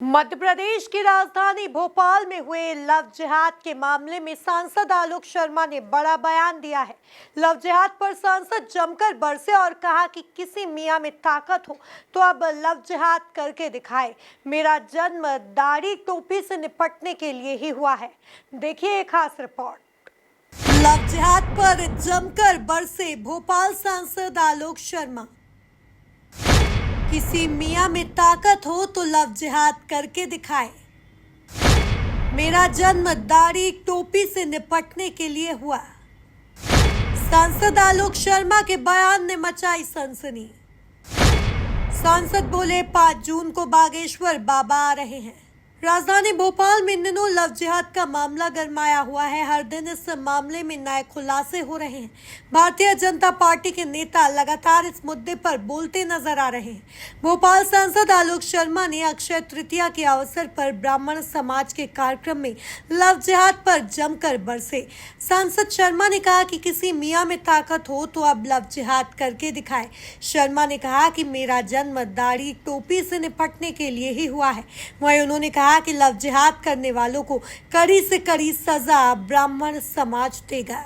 मध्य प्रदेश की राजधानी भोपाल में हुए लव जिहाद के मामले में सांसद आलोक शर्मा ने बड़ा बयान दिया है। लव जिहाद पर सांसद जमकर बरसे और कहा कि किसी मियां में ताकत हो तो अब लव जिहाद करके दिखाए। मेरा जन्म दाढ़ी टोपी से निपटने के लिए ही हुआ है। देखिए एक खास रिपोर्ट। लव जिहाद पर जमकर बरसे भोपाल सांसद आलोक शर्मा। किसी मियां में ताकत हो तो लव जिहाद करके दिखाए। मेरा जन्म दाढ़ी टोपी से निपटने के लिए हुआ। सांसद आलोक शर्मा के बयान ने मचाई सनसनी। सांसद बोले 5 जून को बागेश्वर बाबा आ रहे हैं। राजधानी भोपाल में इन दिनों लव जिहाद का मामला गरमाया हुआ है। हर दिन इस मामले में नए खुलासे हो रहे हैं। भारतीय जनता पार्टी के नेता लगातार इस मुद्दे पर बोलते नजर आ रहे हैं। भोपाल सांसद आलोक शर्मा ने अक्षय तृतीया के अवसर पर ब्राह्मण समाज के कार्यक्रम में लव जिहाद पर जमकर बरसे। सांसद शर्मा ने कहा कि किसी मियां में ताकत हो तो अब लव जिहाद करके दिखाए। शर्मा ने कहा कि मेरा जन्म दाढ़ी टोपी से निपटने के लिए ही हुआ है। वहीं उन्होंने कहा कि लव जिहाद करने वालों को कड़ी से कड़ी सजा ब्राह्मण समाज देगा।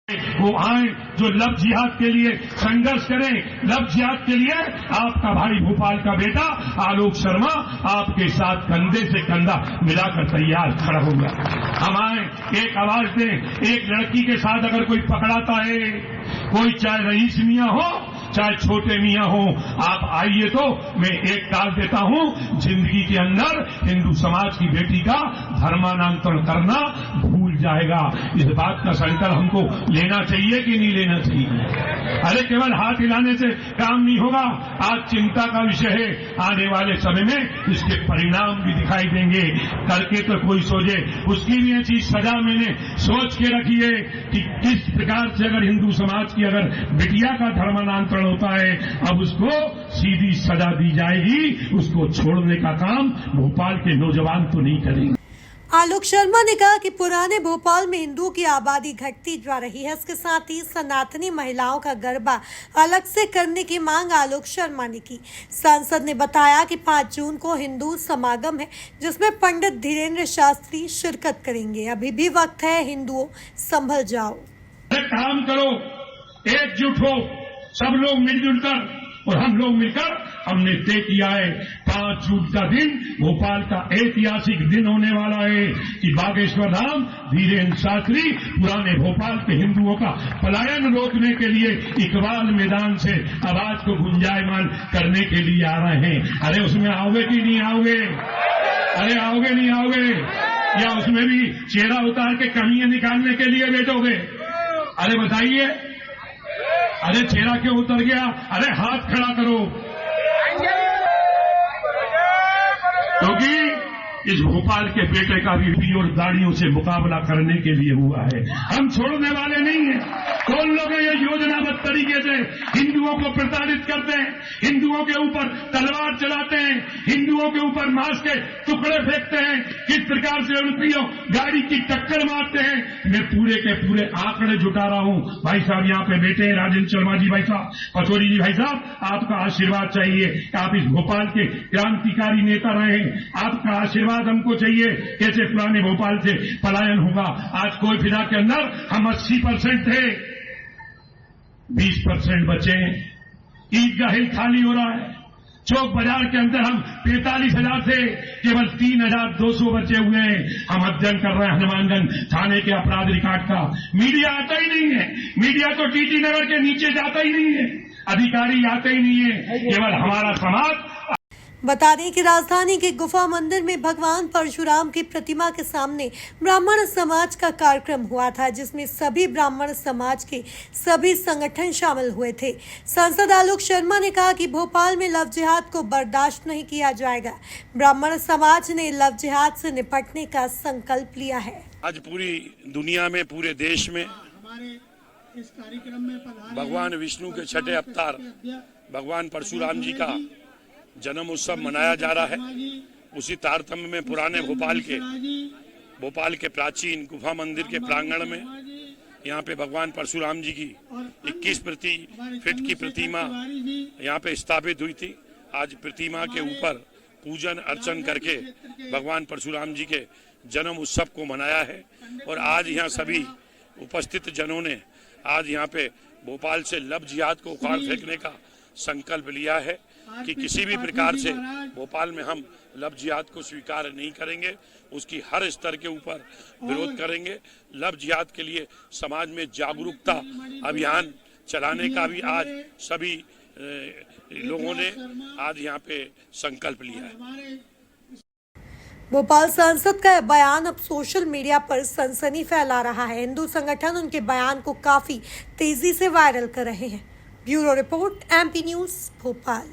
वो आए जो लव जिहाद के लिए संघर्ष करें। लव जिहाद के लिए आपका भाई भोपाल का बेटा आलोक शर्मा आपके साथ कंधे से कंधा मिलाकर तैयार खड़ा होगा। हम आए, एक आवाज दें। एक लड़की के साथ अगर कोई पकड़ाता है, कोई चाहे रईस मियां हो चाहे छोटे मियां हो, आप आइए तो मैं एक डाल देता हूं। जिंदगी के अंदर हिंदू समाज की बेटी का धर्मांतरण करना भूल जाएगा। इस बात का संकल्प हमको लेना चाहिए कि नहीं लेना चाहिए? अरे केवल हाथ हिलाने से काम नहीं होगा। आज चिंता का विषय है। आने वाले समय में इसके परिणाम भी दिखाई देंगे। करके तो कोई सोचे, उसकी भी अच्छी सजा मैंने सोच के रखी है कि किस प्रकार से अगर हिंदू समाज की अगर बिटिया का धर्मांतरण होता है, अब उसको सीधी सजा दी जाएगी। उसको छोड़ने का काम भोपाल के नौजवान तो नहीं करेंगे। आलोक शर्मा ने कहा कि पुराने भोपाल में हिंदुओं की आबादी घटती जा रही है। इसके साथ ही सनातनी महिलाओं का गरबा अलग से करने की मांग आलोक शर्मा ने की। सांसद ने बताया कि 5 जून को हिंदू समागम है, जिसमें पंडित धीरेन्द्र शास्त्री शिरकत करेंगे। अभी भी वक्त है, हिंदुओं संभल जाओ। काम करो, एकजुट हो, सब लोग मिलजुल कर, और हम लोग मिलकर हमने तय किया है 5 जून का दिन भोपाल का ऐतिहासिक दिन होने वाला है कि बागेश्वर धाम धीरेन्द्र शास्त्री पुराने भोपाल के हिंदुओं का पलायन रोकने के लिए इकबाल मैदान से आवाज को गुंजायमान करने के लिए आ रहे हैं। अरे उसमें आओगे कि नहीं आओगे? अरे आओगे नहीं आओगे? या उसमें भी चेहरा उतार के कमियां निकालने के लिए बैठोगे? अरे बताइए। अरे चेहरा क्यों उतर गया? अरे हाथ खड़ा करो, क्योंकि इस भोपाल के बेटे का भी और दाढ़ियों से मुकाबला करने के लिए हुआ है। हम छोड़ने वाले नहीं हैं। कौन लोग ये योजनाबद्ध तरीके से हिंदुओं को प्रताड़ित करते हैं, हिंदुओं के ऊपर तलवार चलाते हैं, हिंदुओं के ऊपर मांस के टुकड़े फेंकते हैं, किस प्रकार से उनकी गाड़ी की टक्कर मारते हैं। मैं पूरे के पूरे आंकड़े जुटा रहा हूं। भाई साहब यहाँ पे बैठे हैं, राजेंद्र शर्मा जी भाई साहब, पचौरी जी भाई साहब, आपका आशीर्वाद चाहिए। आप इस भोपाल के क्रांतिकारी नेता रहे हैं, आपका आशीर्वाद हमको चाहिए। कैसे पुराने भोपाल से पलायन होगा? आज कोई फिदा के अंदर हम 80% थे, 20% बचे। ईदगाह हिल खाली हो रहा है। चौक बाजार के अंदर हम 45,000 थे, केवल 3,200 बचे हुए हैं। हम अध्ययन कर रहे हैं हनुमानगंज थाने के अपराध रिकॉर्ड का। मीडिया आता ही नहीं है। मीडिया तो टीटी नगर के नीचे जाता ही नहीं है, अधिकारी आते ही नहीं है, केवल हमारा समाज। बता दें कि राजधानी के गुफा मंदिर में भगवान परशुराम की प्रतिमा के सामने ब्राह्मण समाज का कार्यक्रम हुआ था, जिसमें सभी ब्राह्मण समाज के सभी संगठन शामिल हुए थे। सांसद आलोक शर्मा ने कहा कि भोपाल में लव जिहाद को बर्दाश्त नहीं किया जाएगा। ब्राह्मण समाज ने लव जिहाद से निपटने का संकल्प लिया है। आज पूरी दुनिया में, पूरे देश में इस कार्यक्रम में भगवान विष्णु के छठे अवतार भगवान परशुराम जी का जन्म उत्सव मनाया जा रहा है। उसी तारतम्य में पुराने भोपाल के प्राचीन गुफा मंदिर के प्रांगण में यहाँ पे भगवान परशुराम जी की 21 फीट की प्रतिमा यहाँ पे स्थापित हुई थी। आज प्रतिमा के ऊपर पूजन अर्चन करके भगवान परशुराम जी के जन्म उत्सव को मनाया है। और आज यहाँ सभी उपस्थित जनों ने आज यहाँ पे भोपाल से लव जिहाद को उखाड़ फेंकने का संकल्प लिया है कि किसी भी प्रकार से भोपाल में हम लव जिहाद को स्वीकार नहीं करेंगे, उसकी हर स्तर के ऊपर विरोध करेंगे। लव जिहाद के लिए समाज में जागरूकता अभियान चलाने का भी आज सभी लोगों ने आज यहाँ पे संकल्प लिया है। भोपाल सांसद का यह बयान अब सोशल मीडिया पर सनसनी फैला रहा है। हिंदू संगठन उनके बयान को काफी तेजी से वायरल कर रहे हैं। Bureau report, MP news, Bhopal.